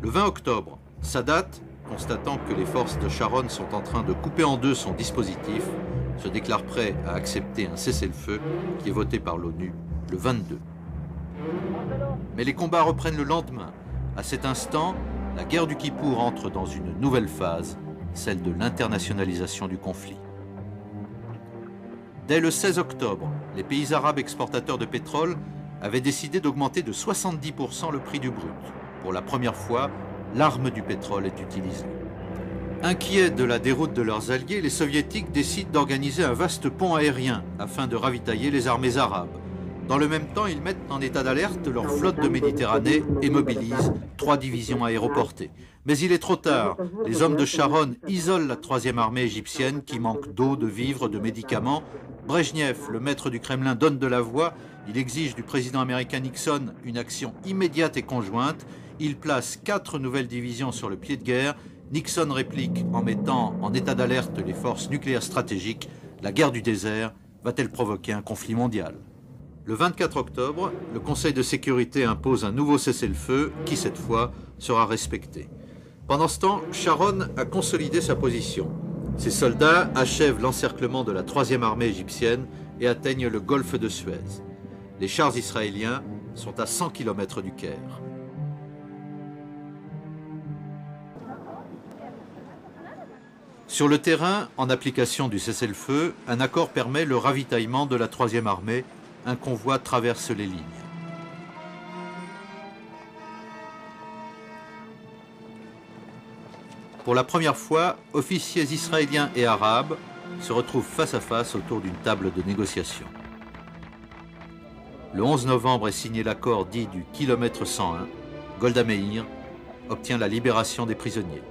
Le 20 octobre, Sadat, constatant que les forces de Sharon sont en train de couper en deux son dispositif, se déclare prêt à accepter un cessez-le-feu qui est voté par l'ONU le 22. Mais les combats reprennent le lendemain. À cet instant, la guerre du Kippour entre dans une nouvelle phase, celle de l'internationalisation du conflit. Dès le 16 octobre, les pays arabes exportateurs de pétrole avaient décidé d'augmenter de 70% le prix du brut. Pour la première fois, l'arme du pétrole est utilisée. Inquiets de la déroute de leurs alliés, les soviétiques décident d'organiser un vaste pont aérien afin de ravitailler les armées arabes. Dans le même temps, ils mettent en état d'alerte leur flotte de Méditerranée et mobilisent 3 divisions aéroportées. Mais il est trop tard. Les hommes de Sharon isolent la 3e armée égyptienne qui manque d'eau, de vivres, de médicaments. Brejnev, le maître du Kremlin, donne de la voix. Il exige du président américain Nixon une action immédiate et conjointe. Il place 4 nouvelles divisions sur le pied de guerre. Nixon réplique en mettant en état d'alerte les forces nucléaires stratégiques. La guerre du désert va-t-elle provoquer un conflit mondial ? Le 24 octobre, le Conseil de sécurité impose un nouveau cessez-le-feu qui, cette fois, sera respecté. Pendant ce temps, Sharon a consolidé sa position. Ses soldats achèvent l'encerclement de la 3e armée égyptienne et atteignent le golfe de Suez. Les chars israéliens sont à 100 km du Caire. Sur le terrain, en application du cessez-le-feu, un accord permet le ravitaillement de la 3e armée. Un convoi traverse les lignes. Pour la première fois, officiers israéliens et arabes se retrouvent face à face autour d'une table de négociation. Le 11 novembre est signé l'accord dit du kilomètre 101. Golda Meir obtient la libération des prisonniers.